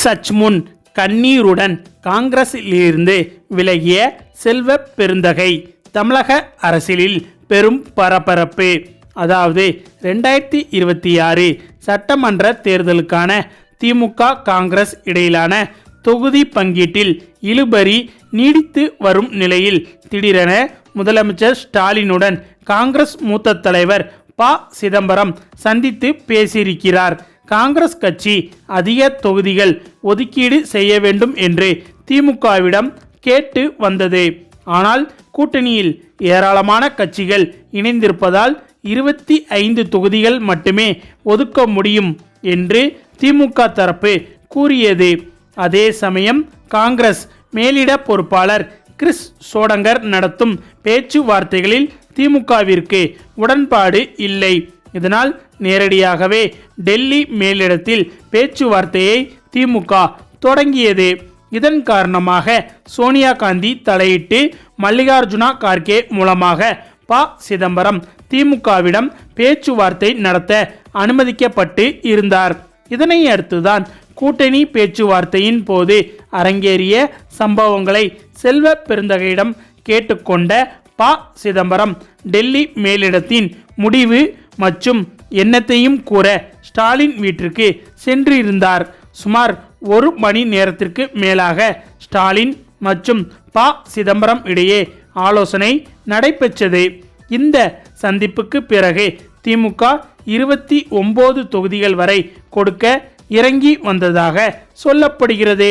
சற்முன் கண்ணீருடன் காங்கிரஸிலிருந்து விலகிய செல்வ பெருந்தகை. தமிழக அரசியலில் பெரும் பரபரப்பு. அதாவது 2026 சட்டமன்ற தேர்தலுக்கான திமுக காங்கிரஸ் இடையிலான தொகுதி பங்கீட்டில் இழுபறி நீடித்து வரும் நிலையில் திடீரென முதலமைச்சர் ஸ்டாலினுடன் காங்கிரஸ் மூத்த தலைவர் ப. சிதம்பரம் சந்தித்து பேசியிருக்கிறார். காங்கிரஸ் கட்சி அதிக தொகுதிகள் ஒதுக்கீடு செய்ய வேண்டும் என்று திமுகவிடம் கேட்டு வந்தது. ஆனால் கூட்டணியில் ஏராளமான கட்சிகள் இணைந்திருப்பதால் 25 தொகுதிகள் மட்டுமே ஒதுக்க முடியும் என்று திமுக தரப்பு கூறியது. அதே சமயம் காங்கிரஸ் மேலிட பொறுப்பாளர் கிறிஸ் சோடங்கர் நடத்தும் பேச்சுவார்த்தைகளில் திமுகவிற்கு உடன்பாடு இல்லை. இதனால் நேரடியாகவே டெல்லி மேலிடத்தில் பேச்சுவார்த்தையை திமுக தொடங்கியது. இதன் காரணமாக சோனியா காந்தி தலையிட்டு மல்லிகார்ஜுனா கார்கே மூலமாக ப. சிதம்பரம் திமுகவிடம் பேச்சுவார்த்தை நடத்த அனுமதிக்கப்பட்டு இருந்தார். இதனை அடுத்துதான் கூட்டணி பேச்சுவார்த்தையின் போது அரங்கேறிய சம்பவங்களை செல்வ பெருந்தகையிடம் கேட்டுக்கொண்ட ப. சிதம்பரம் டெல்லி மேலிடத்தின் முடிவு மற்றும் எண்ணத்தையும் கூற ஸ்டாலின் வீட்டிற்கு சென்றிருந்தார். சுமார் 1 மணி நேரத்திற்கு மேலாக ஸ்டாலின் மற்றும் ப. சிதம்பரம் இடையே ஆலோசனை நடைபெற்றது. இந்த சந்திப்புக்கு பிறகு திமுக 29 தொகுதிகள் வரை கொடுக்க இறங்கி வந்ததாக சொல்லப்படுகிறது.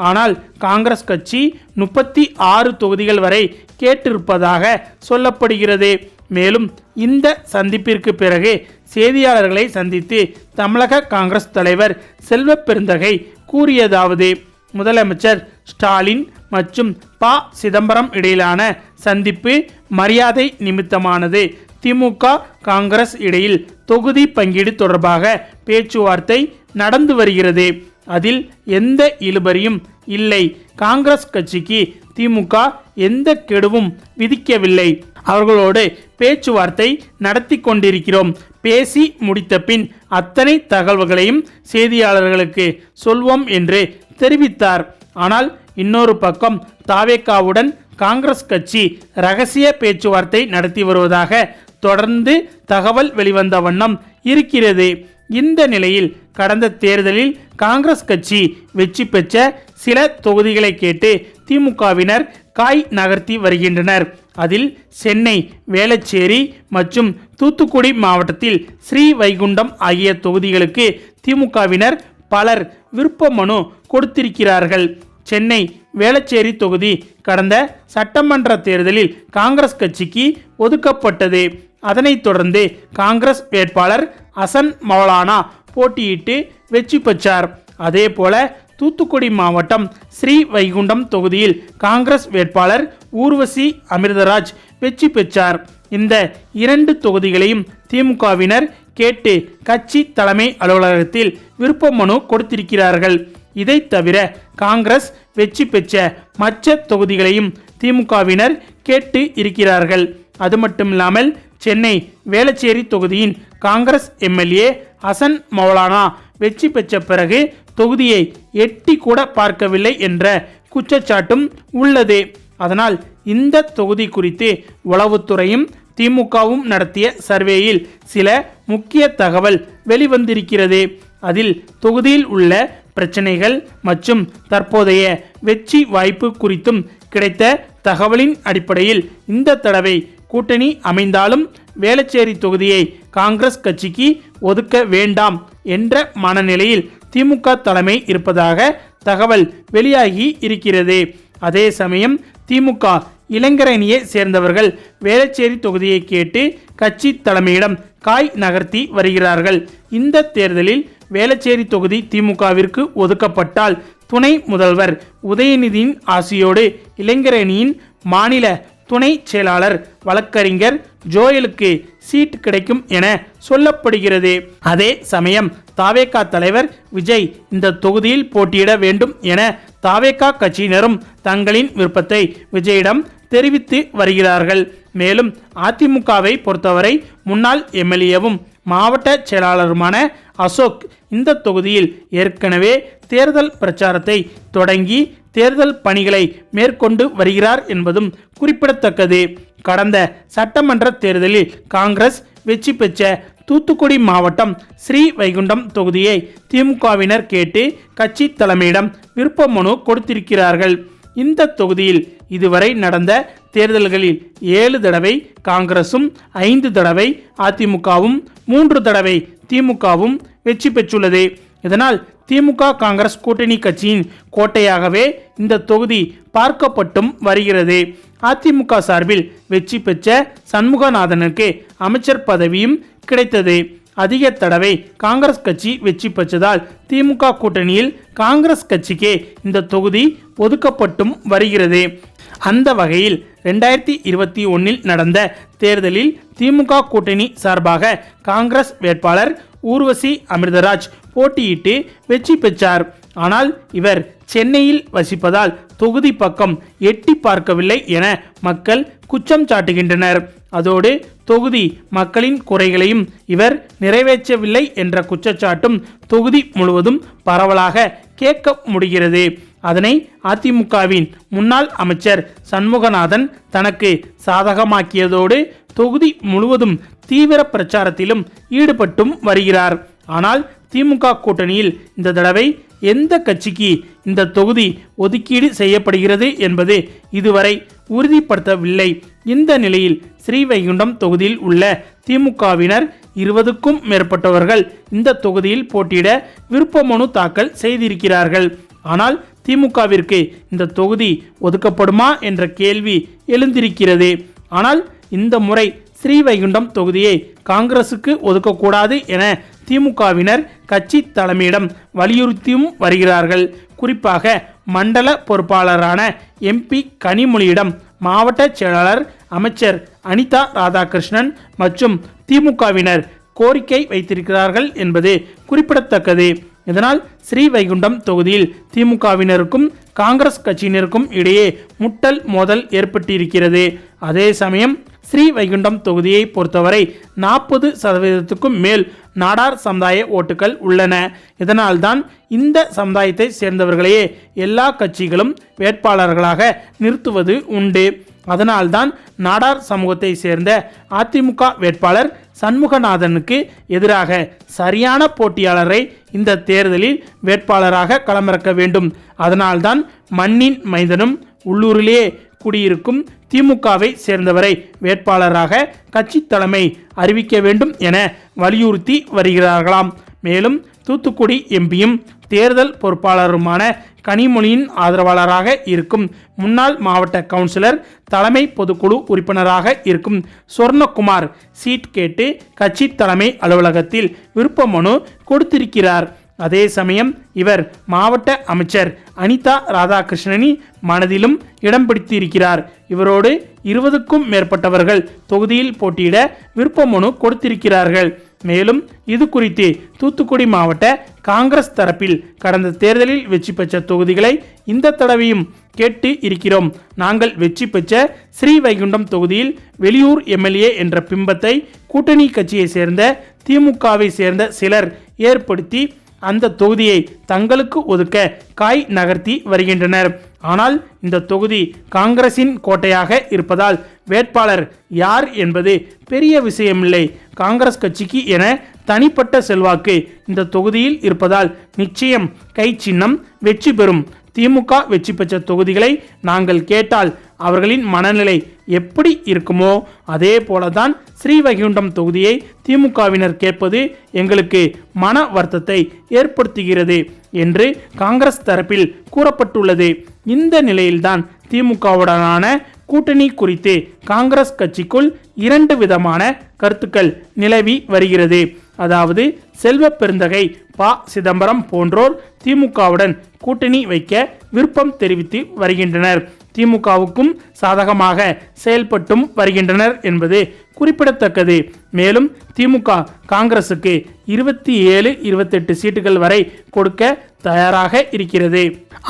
ஆனால் காங்கிரஸ் கட்சி 36 தொகுதிகள் வரை கேட்டிருப்பதாக சொல்லப்படுகிறது. மேலும் இந்த சந்திப்பிற்கு பிறகு செய்தியாளர்களை சந்தித்து தமிழக காங்கிரஸ் தலைவர் செல்வ பெருந்தகை கூறியதாவது: முதலமைச்சர் ஸ்டாலின் மற்றும் ப. சிதம்பரம் இடையிலான சந்திப்பு மரியாதை நிமித்தமானது. திமுக காங்கிரஸ் இடையில் தொகுதி பங்கீடு தொடர்பாக பேச்சுவார்த்தை நடந்து வருகிறது. அதில் எந்த இழுபறியும் இல்லை. காங்கிரஸ் கட்சிக்கு திமுக எந்த கெடுவும் விதிக்கவில்லை. அவர்களோடு பேச்சுவார்த்தை நடத்தி கொண்டிருக்கிறோம். பேசி முடித்த பின் அத்தனை தகவல்களையும் செய்தியாளர்களுக்கு சொல்வோம் என்று தெரிவித்தார். ஆனால் இன்னொரு பக்கம் தாவேகாவுடன் காங்கிரஸ் கட்சி ரகசிய பேச்சுவார்த்தை நடத்தி வருவதாக தொடர்ந்து தகவல் வெளிவந்த வண்ணம் இருக்கிறது. இந்த நிலையில் கடந்த தேர்தலில் காங்கிரஸ் கட்சி வெற்றி பெற்ற சில தொகுதிகளை கேட்டு திமுகவினர் காய் நகர்த்தி வருகின்றனர். அதில் சென்னை, வேளச்சேரி மற்றும் தூத்துக்குடி மாவட்டத்தில் ஸ்ரீவைகுண்டம் ஆகிய தொகுதிகளுக்கு திமுகவினர் பலர் விருப்ப மனு கொடுத்திருக்கிறார்கள். சென்னை வேளச்சேரி தொகுதி கடந்த சட்டமன்ற தேர்தலில் காங்கிரஸ் கட்சிக்கு ஒதுக்கப்பட்டது. அதனைத் தொடர்ந்து காங்கிரஸ் வேட்பாளர் ஹசன் மௌலானா போட்டியிட்டு வெற்றி பெற்றார். அதேபோல தூத்துக்குடி மாவட்டம் ஸ்ரீவைகுண்டம் தொகுதியில் காங்கிரஸ் வேட்பாளர் ஊர்வசி அமிர்தராஜ் வெற்றி பெற்றார். இந்த 2 தொகுதிகளையும் திமுகவினர் கேட்டு கட்சி தலைமை அலுவலகத்தில் விருப்ப மனு கொடுத்திருக்கிறார்கள். இதை தவிர காங்கிரஸ் வெற்றி பெற்ற மற்ற தொகுதிகளையும் திமுகவினர் கேட்டு இருக்கிறார்கள். அது மட்டுமில்லாமல் சென்னை வேளச்சேரி தொகுதியின் காங்கிரஸ் எம்எல்ஏ ஹசன் மௌலானா வெற்றி பெற்ற பிறகு தொகுதியை எட்டி கூட பார்க்கவில்லை என்ற குற்றச்சாட்டும் உள்ளது. அதனால் இந்த தொகுதி குறித்து உளவுத்துறையும் திமுகவும் நடத்திய சர்வேயில் சில முக்கிய தகவல் வெளிவந்திருக்கிறது. அதில் தொகுதியில் உள்ள பிரச்சனைகள் மற்றும் தற்போதைய வெற்றி வாய்ப்பு குறித்தும் கிடைத்த தகவலின் அடிப்படையில் இந்த தடவை கூட்டணி அமைந்தாலும் வேளச்சேரி தொகுதியை காங்கிரஸ் கட்சிக்கு ஒதுக்க வேண்டாம் என்ற மனநிலையில் திமுக தலைமை இருப்பதாக தகவல் வெளியாகி இருக்கிறது. அதே சமயம் திமுக இளைஞரணியை சேர்ந்தவர்கள் வேளச்சேரி தொகுதியை கேட்டு கட்சி தலைமையிடம் காய் நகர்த்தி வருகிறார்கள். இந்த தேர்தலில் வேளச்சேரி தொகுதி திமுகவிற்கு ஒதுக்கப்பட்டால் துணை முதல்வர் உதயநிதியின் ஆசியோடு இளைஞரணியின் மாநில துணை செயலாளர் வழக்கறிஞர் ஜோயலுக்கு சீட் கிடைக்கும் என சொல்லப்படுகிறது. அதே சமயம் தாவேகா தலைவர் விஜய் இந்த தொகுதியில் போட்டியிட வேண்டும் என தாவேகா கட்சியினரும் தங்களின் விருப்பத்தை விஜயிடம் தெரிவித்து வருகிறார்கள். மேலும் அதிமுகவை பொறுத்தவரை முன்னாள் எம்எல்ஏவும் மாவட்ட செயலாளருமான அசோக் இந்த தொகுதியில் ஏற்கனவே தேர்தல் பிரச்சாரத்தை தொடங்கி தேர்தல் பணிகளை மேற்கொண்டு வருகிறார் என்பதும் குறிப்பிடத்தக்கது. கடந்த சட்டமன்ற தேர்தலில் காங்கிரஸ் வெற்றி பெற்ற தூத்துக்குடி மாவட்டம் ஸ்ரீவைகுண்டம் தொகுதியை திமுகவினர் கேட்டு கட்சி தலைமையிடம் விருப்ப மனு கொடுத்திருக்கிறார்கள். இந்த தொகுதியில் இதுவரை நடந்த தேர்தல்களில் 7 தடவை காங்கிரசும் 5 தடவை அதிமுகவும் 3 தடவை திமுகவும் வெற்றி பெற்றுள்ளது. இதனால் திமுக காங்கிரஸ் கூட்டணி கட்சியின் கோட்டையாகவே இந்த தொகுதி பார்க்கப்பட்டும் வருகிறது. அதிமுக சார்பில் வெற்றி பெற்ற சண்முகநாதனுக்கு அமைச்சர் பதவியும் கிடைத்தது. அதிக தடவை காங்கிரஸ் கட்சி வெற்றி பெற்றதால் திமுக கூட்டணியில் காங்கிரஸ் கட்சிக்கே இந்த தொகுதி ஒதுக்கப்பட்டும் வருகிறது. அந்த வகையில் 2021 நடந்த தேர்தலில் திமுக கூட்டணி சார்பாக காங்கிரஸ் வேட்பாளர் ஊர்வசி அமிர்தராஜ் போட்டியிட்டு வெற்றி பெற்றார். ஆனால் இவர் சென்னையில் வசிப்பதால் தொகுதி பக்கம் எட்டி பார்க்கவில்லை என மக்கள் குற்றம் சாட்டுகின்றனர். அதோடு தொகுதி மக்களின் குறைகளையும் இவர் நிறைவேற்றவில்லை என்ற குற்றச்சாட்டும் தொகுதி முழுவதும் பரவலாக கேட்க முடிகிறது. அதனை அதிமுகவின் முன்னாள் அமைச்சர் சண்முகநாதன் தனக்கு சாதகமாக்கியதோடு தொகுதி முழுவதும் தீவிர பிரச்சாரத்திலும் ஈடுபட்டும் வருகிறார். ஆனால் திமுக கூட்டணியில் இந்த தடவை எந்த கட்சிக்கு இந்த தொகுதி ஒதுக்கீடு செய்யப்படுகிறது என்பது இதுவரை உறுதிப்படுத்தவில்லை. இந்த நிலையில் ஸ்ரீவைகுண்டம் தொகுதியில் உள்ள திமுகவினர் 20க்கும் மேற்பட்டவர்கள் இந்த தொகுதியில் போட்டியிட விருப்ப மனு தாக்கல் செய்திருக்கிறார்கள். ஆனால் திமுகவிற்கு இந்த தொகுதி ஒதுக்கப்படுமா என்ற கேள்வி எழுந்திருக்கிறது. ஆனால் இந்த முறை ஸ்ரீவைகுண்டம் தொகுதியை காங்கிரசுக்கு ஒதுக்கக்கூடாது என திமுகவினர் கட்சி தலைமையிடம் வலியுறுத்தியும் வருகிறார்கள். குறிப்பாக மண்டல பொறுப்பாளரான MP கனிமொழியிடம் மாவட்ட செயலாளர் அமைச்சர் அனிதா ராதாகிருஷ்ணன் மற்றும் திமுகவினர் கோரிக்கை வைத்திருக்கிறார்கள் என்பது குறிப்பிடத்தக்கது. இதனால் ஸ்ரீவைகுண்டம் தொகுதியில் திமுகவினருக்கும் காங்கிரஸ் கட்சியினருக்கும் இடையே முட்டல் மோதல் ஏற்பட்டிருக்கிறது. அதே சமயம் ஸ்ரீவைகுண்டம் தொகுதியை பொறுத்தவரை 40% மேல் நாடார் சமுதாய ஓட்டுகள் உள்ளன. இதனால்தான் இந்த சமுதாயத்தை சேர்ந்தவர்களையே எல்லா கட்சிகளும் வேட்பாளர்களாக நிறுத்துவது உண்டு. அதனால்தான் நாடார் சமூகத்தை சேர்ந்த அதிமுக வேட்பாளர் சண்முகநாதனுக்கு எதிராக சரியான போட்டியாளரை இந்த தேர்தலில் வேட்பாளராக களமிறக்க வேண்டும். அதனால்தான் மண்ணின் மைந்தனும் உள்ளூரிலேயே குடியிருக்கும் திமுகவை சேர்ந்தவரை வேட்பாளராக கட்சி தலைமை அறிவிக்க வேண்டும் என வலியுறுத்தி வருகிறார்களாம். மேலும் தூத்துக்குடி எம்பியும் தேர்தல் பொறுப்பாளருமான கனிமொழியின் ஆதரவாளராக இருக்கும் முன்னாள் மாவட்ட கவுன்சிலர் தலைமை பொதுக்குழு உறுப்பினராக இருக்கும் சொர்ணகுமார் சீட் கேட்டு கட்சி தலைமை அலுவலகத்தில் விருப்ப மனு கொடுத்திருக்கிறார். அதே சமயம் இவர் மாவட்ட அமைச்சர் அனிதா ராதாகிருஷ்ணனின் மனதிலும் இடம் பிடித்திருக்கிறார். இவரோடு 20க்கும் மேற்பட்டவர்கள் தொகுதியில் போட்டியிட விருப்ப மனு கொடுத்திருக்கிறார்கள். மேலும் இது குறித்து தூத்துக்குடி மாவட்ட காங்கிரஸ் தரப்பில் கடந்த தேர்தலில் வெற்றி பெற்ற தொகுதிகளை இந்த தடவையும் கேட்டு இருக்கிறோம். நாங்கள் வெற்றி பெற்ற ஸ்ரீவைகுண்டம் தொகுதியில் வெளியூர் MLA என்ற பிம்பத்தை கூட்டணி கட்சியை சேர்ந்த திமுகவை சேர்ந்த சிலர் ஏற்படுத்தி அந்த தொகுதியை தங்களுக்கு ஒதுக்க காய் நகர்த்தி வருகின்றனர். ஆனால் இந்த தொகுதி காங்கிரசின் கோட்டையாக இருப்பதால் வேட்பாளர் யார் என்பது பெரிய விஷயமில்லை. காங்கிரஸ் கட்சிக்கு என தனிப்பட்ட செல்வாக்கு இந்த தொகுதியில் இருப்பதால் நிச்சயம் கை சின்னம் வெற்றி பெறும். திமுக வெற்றி பெற்ற தொகுதிகளை நாங்கள் கேட்டால் அவர்களின் மனநிலை எப்படி இருக்குமோ அதே போலதான் ஸ்ரீவைகுண்டம் தொகுதியை திமுகவினர் கேட்பது எங்களுக்கு மன வருத்தத்தை ஏற்படுத்துகிறது என்று காங்கிரஸ் தரப்பில் கூறப்பட்டுள்ளது. இந்த நிலையில்தான் திமுகவுடனான கூட்டணி குறித்து காங்கிரஸ் கட்சிக்குள் 2 விதமான கருத்துக்கள் நிலவி வருகிறது. அதாவது செல்வ பெருந்தகை ப. சிதம்பரம் போன்றோர் திமுகவுடன் கூட்டணி வைக்க விருப்பம் தெரிவித்து வருகின்றனர். திமுகவுக்கும் சாதகமாக செயல்பட்டும் வருகின்றனர் என்பது குறிப்பிடத்தக்கது. மேலும் திமுக காங்கிரசுக்கு 27-28 சீட்டுகள் வரை கொடுக்க தயாராக இருக்கிறது.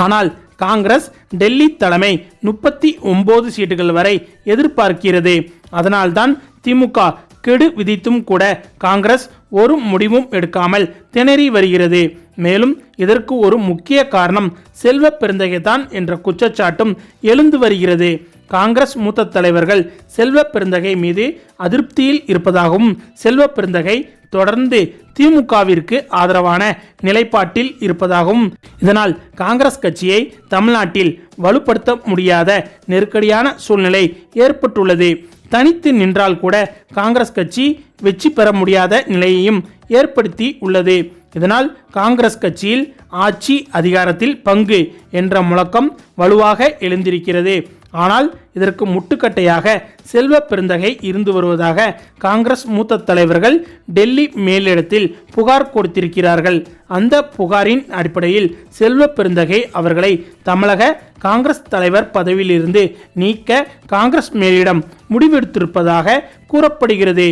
ஆனால் காங்கிரஸ் டெல்லி தலைமை 39 சீட்டுகள் வரை எதிர்பார்க்கிறது. அதனால்தான் திமுக கெடு விதித்தும் கூட காங்கிரஸ் ஒரு முடிவும் எடுக்காமல் திணறி வருகிறது. மேலும் இதற்கு ஒரு முக்கிய காரணம் செல்வ பெருந்தகை தான் என்ற குற்றச்சாட்டும் எழுந்து வருகிறது. காங்கிரஸ் மூத்த தலைவர்கள் செல்வ பெருந்தகை மீது அதிருப்தியில் இருப்பதாகவும் செல்வ பெருந்தகை தொடர்ந்து திமுகவிற்கு ஆதரவான நிலைப்பாட்டில் இருப்பதாகவும் இதனால் காங்கிரஸ் கட்சியை தமிழ்நாட்டில் வலுப்படுத்த முடியாத நெருக்கடியான சூழ்நிலை ஏற்பட்டுள்ளது. தனித்து நின்றால் கூட காங்கிரஸ் கட்சி வெற்றி பெற முடியாத நிலையையும் ஏற்படுத்தி உள்ளது. இதனால் காங்கிரஸ் கட்சியில் ஆட்சி அதிகாரத்தில் பங்கு என்ற முழக்கம் வலுவாக எழுந்திருக்கிறது. ஆனால் இதற்கு முட்டுக்கட்டையாக செல்வ பெருந்தகை இருந்து வருவதாக காங்கிரஸ் மூத்த தலைவர்கள் டெல்லி மேலிடத்தில் புகார் கொடுத்திருக்கிறார்கள். அந்த புகாரின் அடிப்படையில் செல்வ பெருந்தகை அவர்களை தமிழக காங்கிரஸ் தலைவர் பதவியிலிருந்து நீக்க காங்கிரஸ் மேலிடம் முடிவெடுத்திருப்பதாக கூறப்படுகிறது.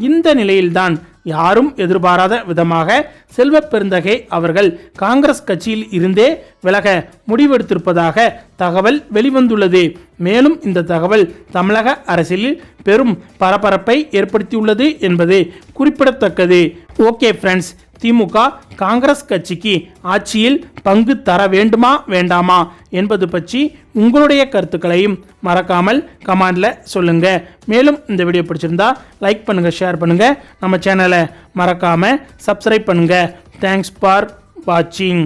இந்த நிலையில்தான் யாரும் எதிர்பாராத விதமாக செல்வ பெருந்தகை அவர்கள் காங்கிரஸ் கட்சியில் இருந்தே விலக முடிவெடுத்திருப்பதாக தகவல் வெளிவந்துள்ளது. மேலும் இந்த தகவல் தமிழக அரசியலில் பெரும் பரபரப்பை ஏற்படுத்தியுள்ளது என்பது குறிப்பிடத்தக்கது. ஓகே ஃப்ரெண்ட்ஸ், திமுக காங்கிரஸ் கட்சிக்கு ஆட்சியில் பங்கு தர வேண்டுமா வேண்டாமா என்பது பற்றி உங்களுடைய கருத்துக்களையும் மறக்காமல் கமெண்ட்ல சொல்லுங்க. மேலும் இந்த வீடியோ பிடிச்சிருந்தா லைக் பண்ணுங்க, ஷேர் பண்ணுங்க, நம்ம சேனலை மறக்காம சப்ஸ்கிரைப் பண்ணுங்க. தேங்க்ஸ் ஃபார் வாட்சிங்.